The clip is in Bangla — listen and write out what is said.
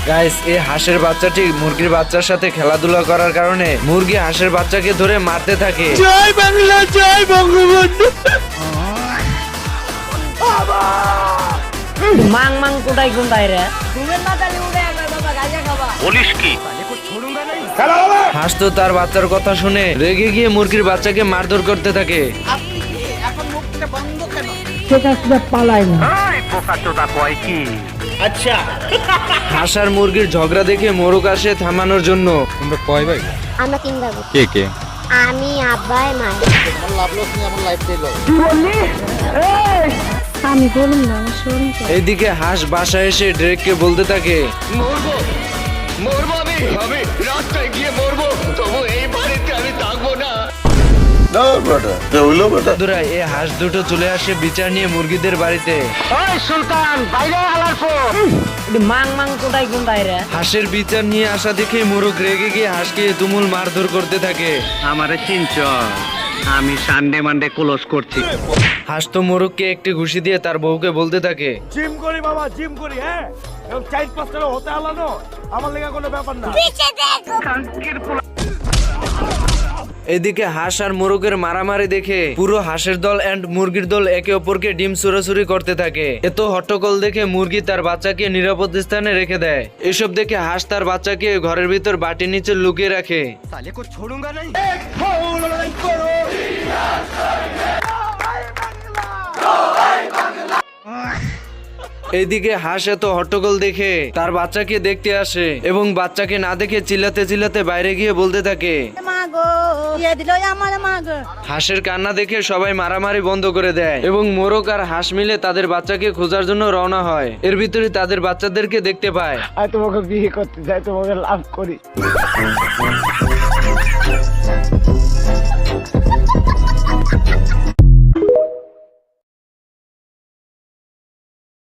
গাইস, এই হাঁসের বাচ্চাটি মুরগির বাচ্চার সাথে খেলাধুলা করার কারণে মুরগি হাঁসের বাচ্চাকে ধরে মারতে থাকে। জয় বাংলা, জয় বঙ্গবন্ধু। মাং মাং কোটাই কোনটাই রে ঘুমের না তালি উড়ে একবার বাবা গাজা খাবা বলিস কি? হাঁস তো তার বাচ্চার কথা শুনে রেগে গিয়ে মুরগির বাচ্চাকে মারধর করতে থাকে। আপনি কি এখন মুখ থেকে বন্ধ কেন? সেটা সেটা পালাই না। এই পোকাচোদা কয় কি? আচ্ছা, হাঁস আর মুরগির ঝগড়া দেখে মোরগ আসে থামানোর জন্য। তোমরা কয় ভাই? আমরা তিন ভাই। কে কে? আমি, আব্বাই, মা। আমি বলুন না শুনুন তো। এইদিকে হাঁস বাসায় এসে ড্রেককে বলতে থাকে, মরবো আমি রাস্তায় গিয়ে মরবো, তবু এই বাড়িতে আমি থাকবো না। বন্ধুরা, এই হাঁস দুটো চলে আসে বিচার নিয়ে মুরগিদের বাড়িতে। ওই সুলতান বাইরে আলার পর মাং মাং কোটাই কোনটাই রে হাঁসের বিচার নিয়ে আসা দেখে মোরগ রেগে গিয়ে হাঁসকে তুমুল মারধর করতে থাকে। আমারে চিনচ, আমি সানডে মানডে ক্লোজ করছি। হাঁস তো মোরগকে একটি ঘুষি দিয়ে তার বউকে বলতে থাকে, জিম করি বাবা, জিম করি। হ্যাঁ, এবং 4-5 হতে আলানো আমার লেগে কোনো ব্যাপার না। এদিকে হাঁস আর মোরগের মারামারি দেখে পুরো হাঁসের দল এন্ড মুরগির দল একে অপরকে ডিম চুরাচুরি করতে থাকে। এত হট্টগোল দেখে মুরগি তার বাচ্চাকে নিরাপদ স্থানে রেখে দেয়। এসব দেখে হাঁস তার বাচ্চাকে ঘরের ভিতর বাটির নিচে লুকিয়ে রাখে। এইদিকে হাঁস এত হট্টগোল দেখে তার বাচ্চাকে দেখতে আসে এবং বাচ্চাকে না দেখে চিল্লাতে চিল্লাতে বাইরে গিয়ে বলতে থাকে। হাঁসের কান্না দেখে সবাই মারামারি বন্ধ করে দেয় এবং মোরগ আর হাঁস মিলে তাদের বাচ্চাকে খোঁজার জন্য রওনা হয়। এর ভিতরে তাদের বাচ্চাদেরকে দেখতে পায়। আমি তোমাকে বিয়ে করতে চাই, তোমাকে লাভ করি।